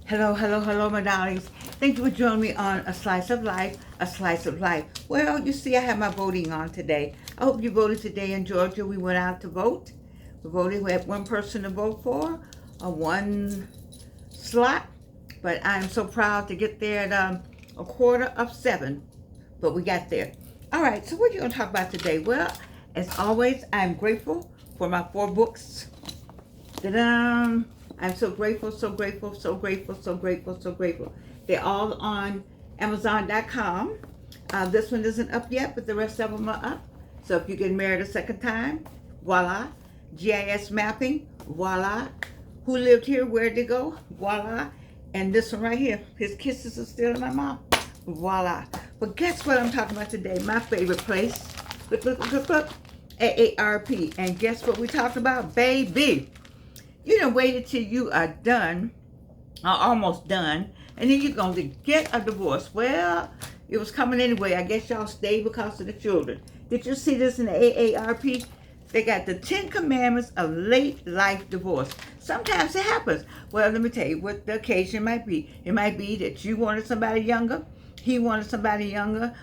Hello, hello, hello, my darlings. Thank you for joining me on A Slice of Life, A Slice of Life. Well, you see, I have my voting on today. I hope you voted today in Georgia. We went out to vote. We voted. We had one person to vote for, one slot. But I'm so proud to get there at a 6:45. But we got there. All right, so what are you going to talk about today? Well, as always, I'm grateful for my 4 books. Ta-da! I'm so grateful, so grateful, so grateful, so grateful, so grateful. They're all on Amazon.com. This one isn't up yet, but the rest of them are up. So if you get married a second time, voila. GIS mapping, voila. Who lived here, where'd they go, voila. And this one right here, his kisses are still in my mouth, voila. But guess what I'm talking about today? My favorite place. Look, look, look, look. AARP. And guess what we talking about? Baby. You done waited till you are done, or almost done, and then you're going to get a divorce. Well, it was coming anyway. I guess y'all stayed because of the children. Did you see this in the AARP? They got the 10 commandments of late life divorce. Sometimes it happens. Well, let me tell you what the occasion might be. It might be that you wanted somebody younger, he wanted somebody younger,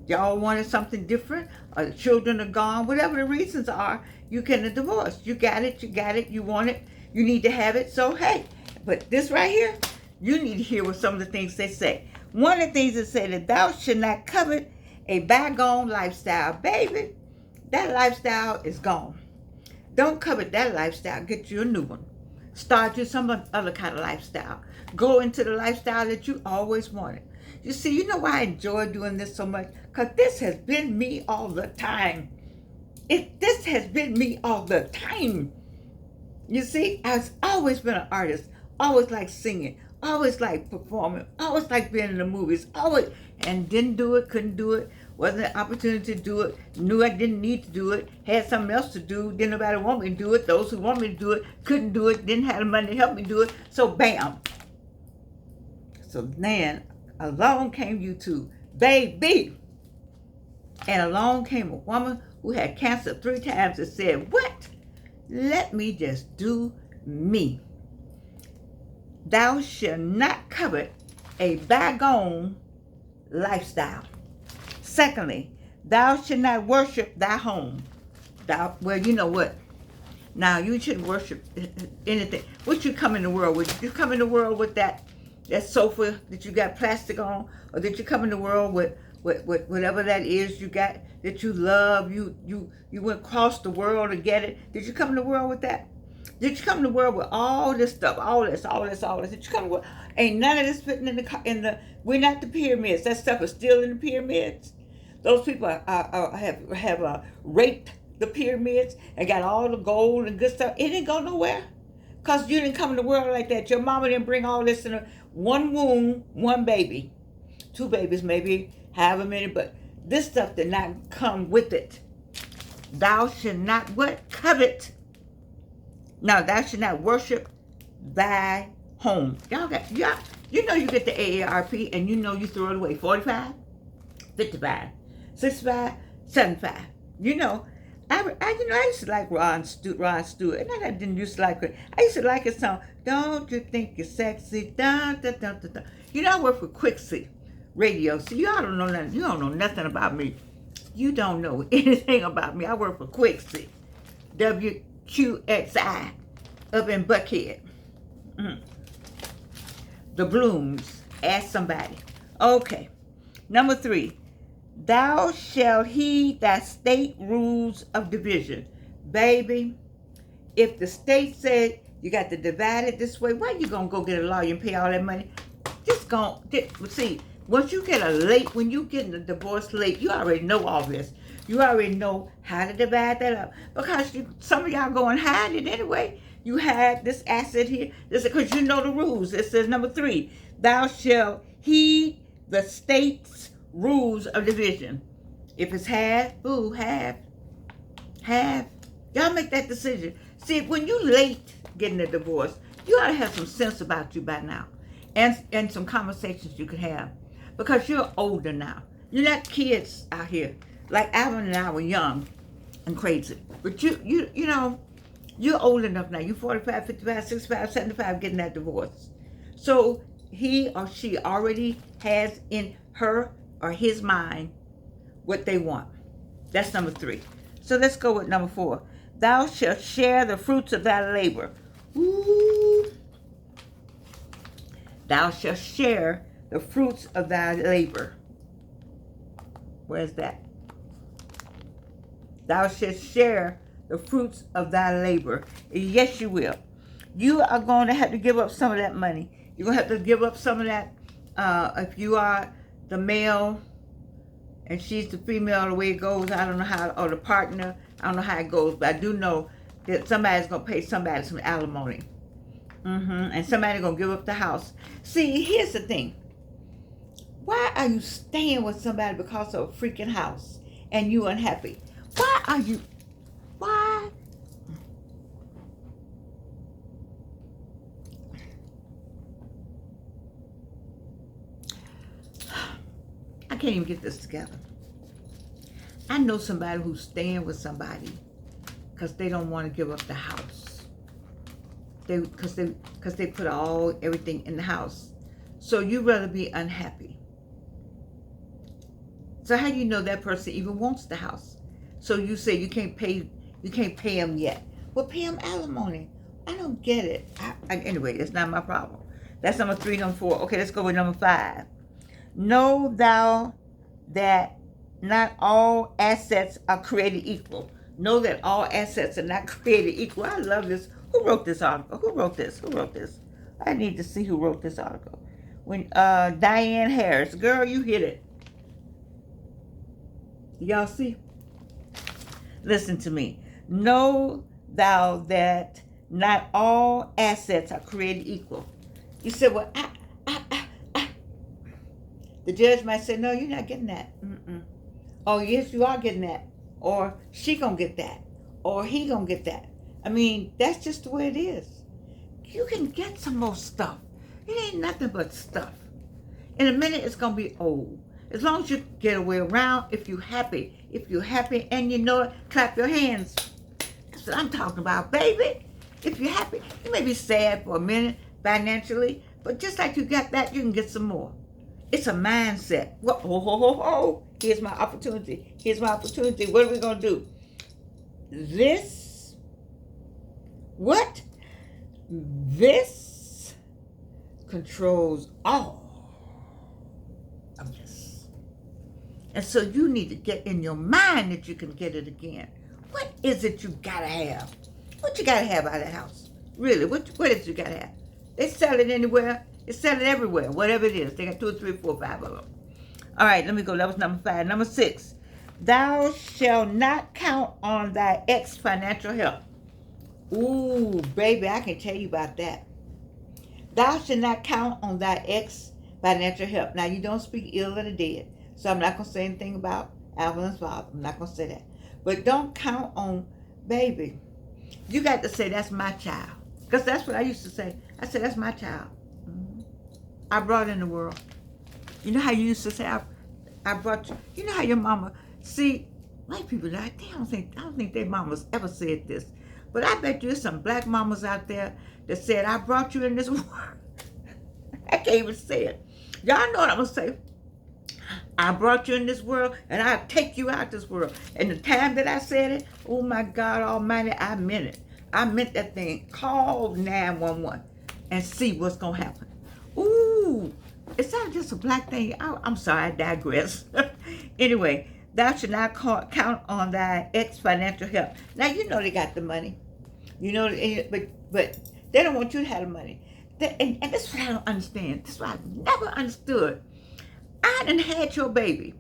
y'all wanted something different, or the children are gone. Whatever the reasons are, you get a divorce. You got it, you want it. You need to have it, so hey, but this right here, you need to hear what some of the things they say. One of the things that say that thou should not covet a bygone lifestyle. Baby, that lifestyle is gone. Don't covet that lifestyle. Get you a new one. Start you some other kind of lifestyle. Go into the lifestyle that you always wanted. You see, you know why I enjoy doing this so much? Because this has been me all the time. This has been me all the time. You see, I've always been an artist, always liked singing, always liked performing, always liked being in the movies, always, and didn't do it, couldn't do it, wasn't an opportunity to do it, knew I didn't need to do it, had something else to do, didn't nobody want me to do it, those who want me to do it, couldn't do it, didn't have the money to help me do it, so bam. So then, along came YouTube, baby, and along came a woman who had cancer 3 times and said, what? Let me just do me. Thou shalt not covet a bygone lifestyle. Secondly, thou shalt not worship thy home. Well, you know what? Now, you shouldn't worship anything. What you come in the world with? You come in the world with that sofa that you got plastic on, or did you come in the world with whatever that is you got that you love, you went across the world to get it. Did you come in the world with that? Did you come in the world with all this stuff, all this? Did you come in the world? Ain't none of this fitting in the we're not the pyramids. That stuff is still in the pyramids. Those people have raped the pyramids and got all the gold and good stuff. It didn't go nowhere because you didn't come in the world like that. Your mama didn't bring all this in one womb, one baby, 2 babies maybe, however many, but this stuff did not come with it. Thou should not what? Covet. Now, thou should not worship thy home. You know you get the AARP and you know you throw it away. 45, 55, 65, 75. You know, I used to like Ron Stewart. And I didn't used to like her. I used to like his song, Don't You Think You're Sexy? Dun, dun, dun, dun, dun. You know, I work for Quixie Radio. So y'all don't know nothing. You don't know nothing about me. You don't know anything about me. I work for Quixie. WQXI up in Buckhead. The Blooms. Ask somebody. Okay. Number 3. Thou shalt heed thy state rules of division. Baby, if the state said you got to divide it this way, why you gonna go get a lawyer and pay all that money? See, once you get when you get a divorce late, you already know all this. You already know how to divide that up. Because some of y'all go and hide it anyway. You had this asset here. Because you know the rules. It says number 3, thou shalt heed the state's rules of division. If it's half, half. Y'all make that decision. See, when you late getting a divorce, you ought to have some sense about you by now. And some conversations you can have. Because you're older now. You're not kids out here. Like Alvin and I were young and crazy. But you know, you're old enough now. You're 45, 55, 65, 75 getting that divorce. So he or she already has in her or his mind what they want. That's number 3. So let's go with number 4. Thou shalt share the fruits of thy labor. Ooh. Thou shalt share the fruits of thy labor. Where's that? Thou shalt share the fruits of thy labor. Yes, you will. You are going to have to give up some of that money. You're going to have to give up some of that. If you are the male and she's the female, the way it goes, I don't know how, or the partner, I don't know how it goes, but I do know that somebody's going to pay somebody some alimony. And somebody's going to give up the house. See, here's the thing. Why are you staying with somebody because of a freaking house and you unhappy? Why? I can't even get this together. I know somebody who's staying with somebody because they don't want to give up the house. Because they put everything in the house. So you'd rather be unhappy. So how do you know that person even wants the house? So you say you can't pay him yet. Well, pay him alimony. I don't get it. Anyway, that's not my problem. That's number 3, number 4. Okay, let's go with number 5. Know thou that not all assets are created equal. Know that all assets are not created equal. I love this. Who wrote this article? Who wrote this? I need to see who wrote this article. When Dianne Harris, girl, you hit it. Y'all see? Listen to me. Know thou that not all assets are created equal. You said, well, the judge might say, no, you're not getting that. Oh, yes, you are getting that. Or she gonna get that. Or he gonna get that. I mean, that's just the way it is. You can get some more stuff. It ain't nothing but stuff. In a minute, it's gonna be old. As long as you get away around, if you're happy and you know it, clap your hands. That's what I'm talking about, baby. If you're happy, you may be sad for a minute financially, but just like you got that, you can get some more. It's a mindset. Here's my opportunity. What are we going to do? This controls all of this. And so you need to get in your mind that you can get it again. What is it you got to have? What you got to have out of the house? Really, what is it you got to have? They sell it anywhere. They sell it everywhere, whatever it is. They got 2 or 3 or 4 or 5 of them. All right, let me go. That was number 5. Number 6. Thou shalt not count on thy ex financial help. Ooh, baby, I can tell you about that. Thou shalt not count on thy ex financial help. Now, you don't speak ill of the dead, so I'm not going to say anything about Alvin's father. I'm not going to say that. But don't count on, baby. You got to say, that's my child. Because that's what I used to say. I said, that's my child. I brought in the world. You know how you used to say, I brought you. You know how your mama, see, white people, I don't think their mamas ever said this. But I bet you there's some black mamas out there that said, I brought you in this world. I can't even say it. Y'all know what I'm going to say. I brought you in this world, and I'll take you out this world. And the time that I said it, oh my God almighty, I meant it. I meant that thing. Call 911 and see what's going to happen. Ooh, it's not just a black thing. I'm sorry, I digress. Anyway, thou shalt not count on thy ex financial help. Now, you know they got the money. You know, but they don't want you to have the money. And this is what I don't understand. This is what I've never understood. I done had your baby.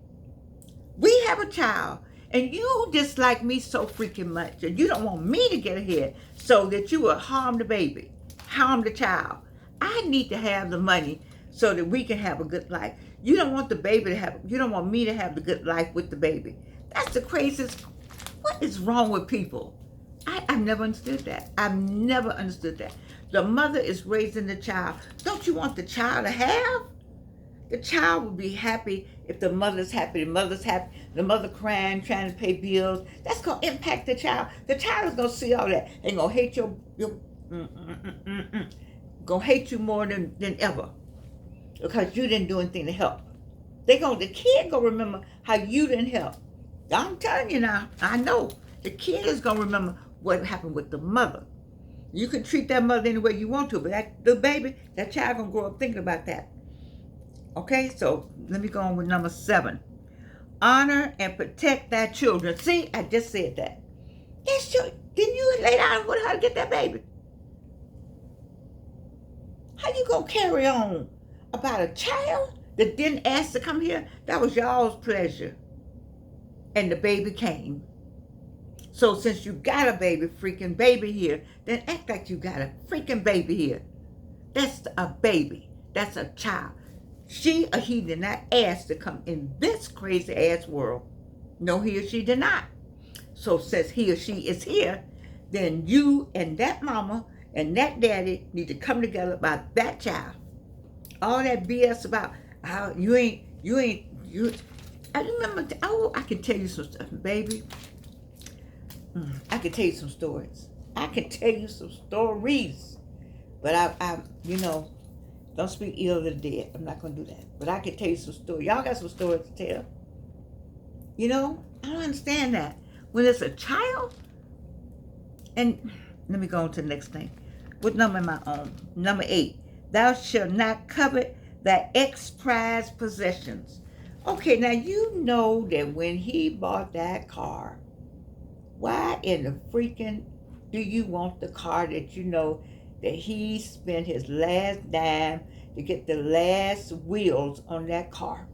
We have a child. And you dislike me so freaking much. And you don't want me to get ahead so that you will harm the baby, harm the child. I need to have the money so that we can have a good life. You don't want the baby to have, you don't want me to have the good life with the baby. That's the craziest. What is wrong with people? I've never understood that. I've never understood that. The mother is raising the child. Don't you want the child to have? The child will be happy if the mother's happy. The mother's happy. The mother crying, trying to pay bills. That's going to impact the child. The child is going to see all that and going to hate your going to hate you more than ever. because you didn't do anything to help. The kid gonna remember how you didn't help. I'm telling you now, I know. The kid is gonna remember what happened with the mother. You can treat that mother any way you want to, but that child gonna grow up thinking about that. Okay, so let me go on with number 7. Honor and protect thy children. See, I just said that. Didn't you lay down with her to get that baby? How you gonna carry on about a child that didn't ask to come here? That was y'all's pleasure. And the baby came. So since you got a freaking baby here, then act like you got a freaking baby here. That's a baby. That's a child. She or he did not ask to come in this crazy ass world. No, he or she did not. So since he or she is here, then you and that mama and that daddy need to come together about that child. All that BS about how you. I remember, I can tell you some stuff, baby. I can tell you some stories. I can tell you some stories. But I don't speak ill of the dead. I'm not going to do that. But I can tell you some stories. Y'all got some stories to tell. I don't understand that. When it's a child, and let me go on to the next thing. What number am I on? Number 8. Thou shalt not covet thy ex-prized possessions. Okay, now you know that when he bought that car, why in the freaking do you want the car that you know that he spent his last dime to get the last wheels on that car?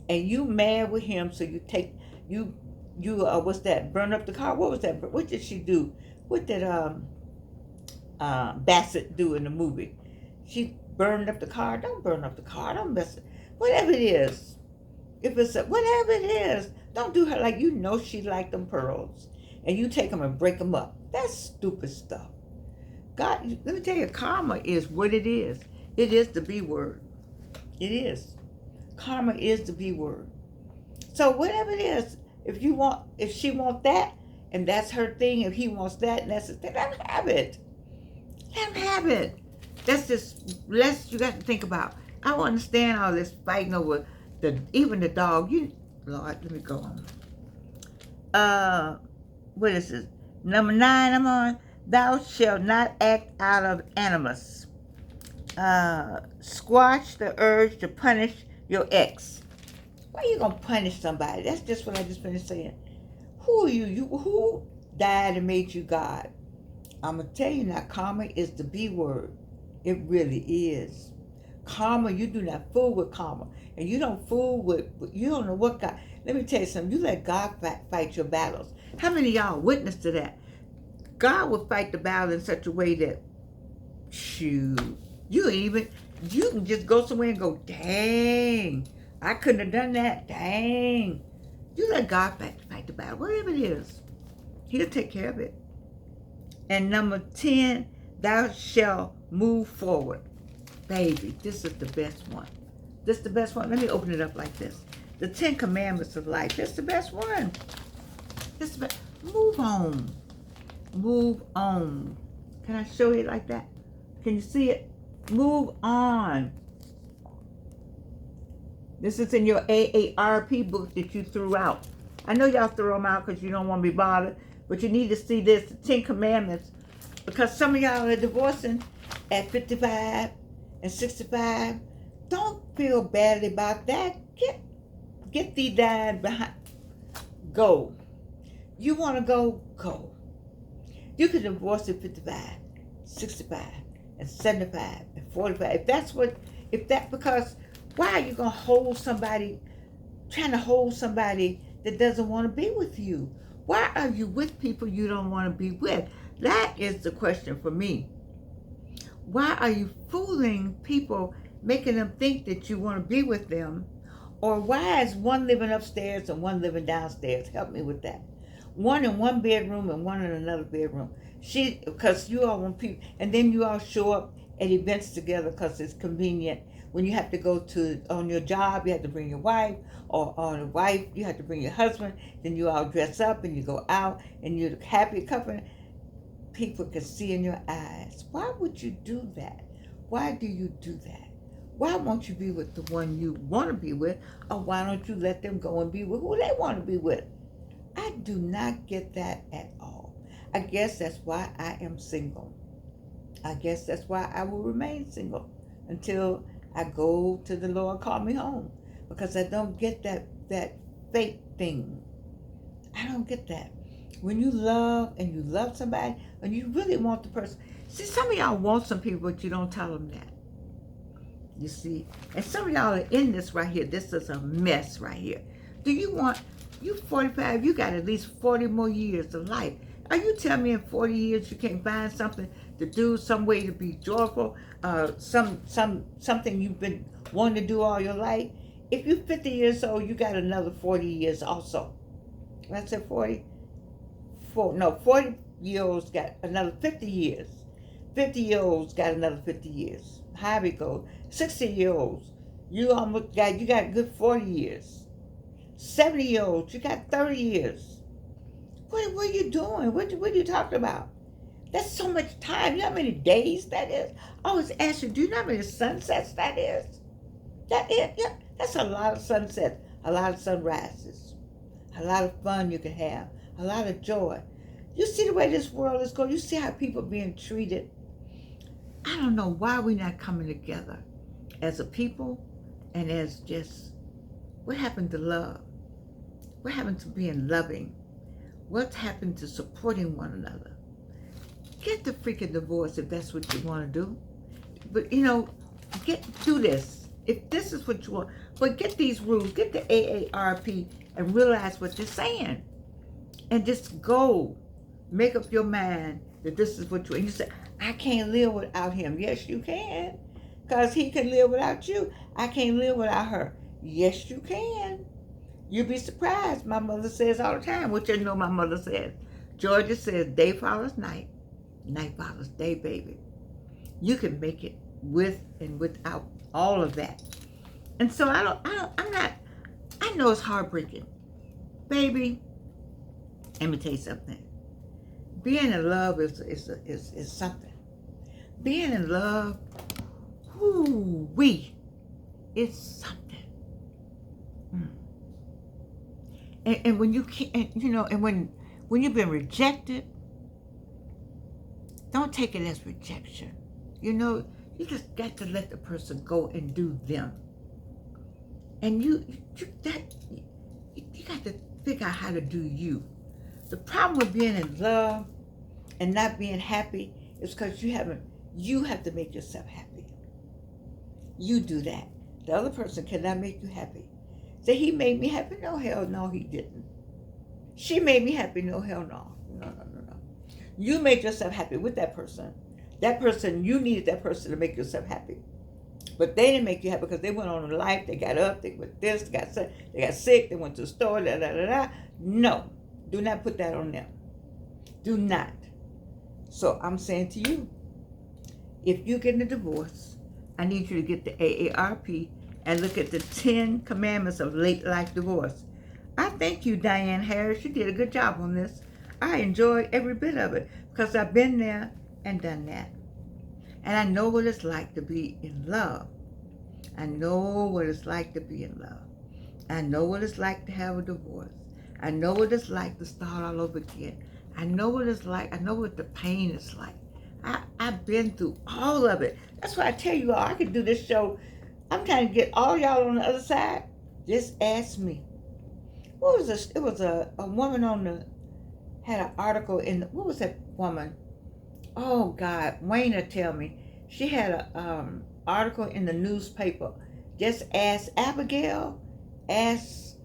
And you mad with him, so you what's that? Burn up the car? What was that? What did she do? What did Bassett do in the movie? She burned up the car. Don't burn up the car. Don't mess it. Whatever it is. Whatever it is, don't do her like she liked them pearls. And you take them and break them up. That's stupid stuff. God, let me tell you, karma is what it is. It is the B word. It is. Karma is the B word. So whatever it is, if she wants that, and that's her thing, if he wants that, and that's his thing, let him have it. Let him have it. That's just less you got to think about. I don't understand all this fighting over even the dog. Lord, let me go on. What is this? Number 9 I'm on. Thou shalt not act out of animus. Squash the urge to punish your ex. Why are you going to punish somebody? That's just what I just finished saying. Who are you? Who died and made you God? I'm going to tell you now, karma is the B word. It really is. Karma, you do not fool with karma. And you don't fool with, you don't know what God. Let me tell you something. You let God fight your battles. How many of y'all witness to that? God will fight the battle in such a way that, shoot, you can just go somewhere and go, dang, I couldn't have done that, dang. You let God fight the battle, whatever it is. He'll take care of it. And number 10, thou shalt move forward. Baby, this is the best one. This is the best one. Let me open it up like this. The 10 Commandments of life. This is the best one. This is the best. Move on. Move on. Can I show you like that? Can you see it? Move on. This is in your AARP book that you threw out. I know y'all throw them out because you don't want to be bothered, but you need to see this, the 10 Commandments, because some of y'all are divorcing at 55 and 65. Don't feel badly about that. Get thee down behind. Go. You want to go? Go. You can divorce at 55, 65, and 75, and 45. Because why are you going to trying to hold somebody that doesn't want to be with you? Why are you with people you don't want to be with? That is the question for me. Why are you fooling people, making them think that you want to be with them? Or why is one living upstairs and one living downstairs? Help me with that. One in one bedroom and one in another bedroom. Because you all want people, and then you all show up at events together because it's convenient. When you have to go on your job, you have to bring your wife, or on a wife, you have to bring your husband. Then you all dress up and you go out and you're the happy couple. People can see in your eyes. Why would you do that? Why do you do that? Why won't you be with the one you want to be with? Or why don't you let them go and be with who they want to be with? I do not get that at all. I guess that's why I am single. I guess that's why I will remain single until I go to the Lord, call me home. Because I don't get that fake thing. I don't get that. When you love and you love somebody and you really want the person. See, some of y'all want some people, but you don't tell them that. You see? And some of y'all are in this right here. This is a mess right here. Do you want, you 45, you got at least 40 more years of life. Are you telling me in 40 years you can't find something to do, some way to be joyful, something you've been wanting to do all your life? If you're 50 years old, you got another 40 years also. I said 40? 40-year-olds got another 50 years. 50-year-olds got another 50 years. How it goes. 60-year-olds, you got a good 40 years. 70-year-olds, you got 30 years. What are you doing? What are you talking about? That's so much time. You know how many days that is? I always ask you, do you know how many sunsets that is? Yeah, that's a lot of sunsets, a lot of sunrises, a lot of fun you can have, a lot of joy. You see the way this world is going? You see how people are being treated? I don't know why we're not coming together as a people and as just, what happened to love? What happened to being loving? What's happened to supporting one another? Get the freaking divorce if that's what you want to do. But, do this. If this is what you want. But get these rules. Get the AARP and realize what they're saying. And just go. Make up your mind that this is what you want. And you say, I can't live without him. Yes, you can. Because he can live without you. I can't live without her. Yes, you can. You'd be surprised. My mother says all the time, which I know my mother says. Georgia says, day follows night. Night follows day, baby. You can make it with and without all of that. And so I know it's heartbreaking. Baby, let me tell you something. Being in love is something. Being in love, it's something. And when you can't, and when you've been rejected, don't take it as rejection. You just got to let the person go and do them. And you got to figure out how to do you. The problem with being in love and not being happy is because you have to make yourself happy. You do that. The other person cannot make you happy. Say, he made me happy? No, hell no, he didn't. She made me happy? No, hell no. No. You made yourself happy with that person. That person, you needed that person to make yourself happy. But they didn't make you happy because they went on in life, they got up, they went this, they got sick, they went to the store, No, do not put that on them. Do not. So I'm saying to you, if you're getting a divorce, I need you to get the AARP and look at the 10 commandments of late life divorce. I thank you, Diane Harris. You did a good job on this. I enjoyed every bit of it because I've been there and done that. And I know what it's like to be in love. I know what it's like to be in love. I know what it's like to have a divorce. I know what it's like to start all over again. I know what it's like. I know what the pain is like. I've been through all of it. That's why I tell you all, I could do this show. I'm trying to get all y'all on the other side. Just ask me. What was this? It was a woman had an article in, what was that woman? Oh God, Wayne will tell me. She had an article in the newspaper. Just ask Abigail, ask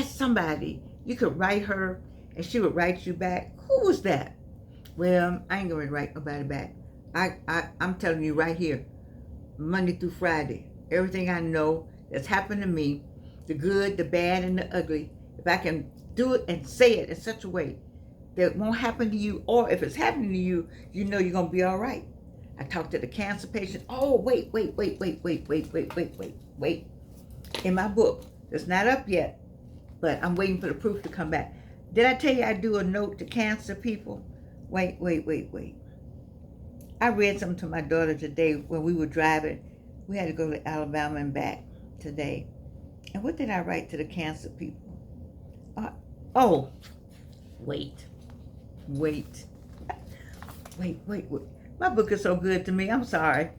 somebody. You could write her and she would write you back. Who was that? Well, I ain't gonna write nobody back. I'm telling you right here, Monday through Friday, everything I know that's happened to me, the good, the bad, and the ugly, if I can do it and say it in such a way that it won't happen to you, or if it's happening to you, you know you're gonna be all right. I talked to the cancer patient. Oh, wait. In my book, it's not up yet, but I'm waiting for the proof to come back. Did I tell you I do a note to cancer people? Wait. I read something to my daughter today when we were driving We had to go to Alabama and back today. And what did I write to the cancer people? Oh, wait, wait, wait. My book is so good to me. I'm sorry.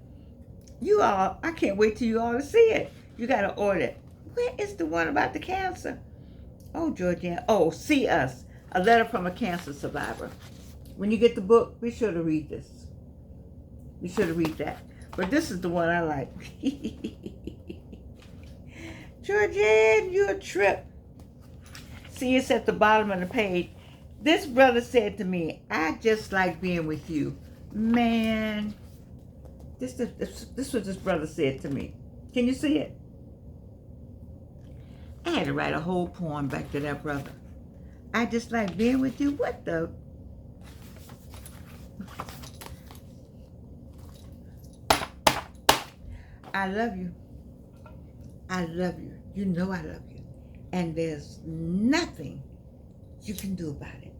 You all, I can't wait till you all to see it. You got to order it. Where is the one about the cancer? Oh, Georgiana. Oh, See Us. A letter from a cancer survivor. When you get the book, be sure to read this. Be sure to read that. But this is the one I like. Georgiana, you're a trip. See, it's at the bottom of the page. This brother said to me, I just like being with you. Man, this what this brother said to me. Can you see it? I had to write a whole poem back to that brother. I just like being with you. What the? I love you. I love you. You know I love you. And there's nothing you can do about it.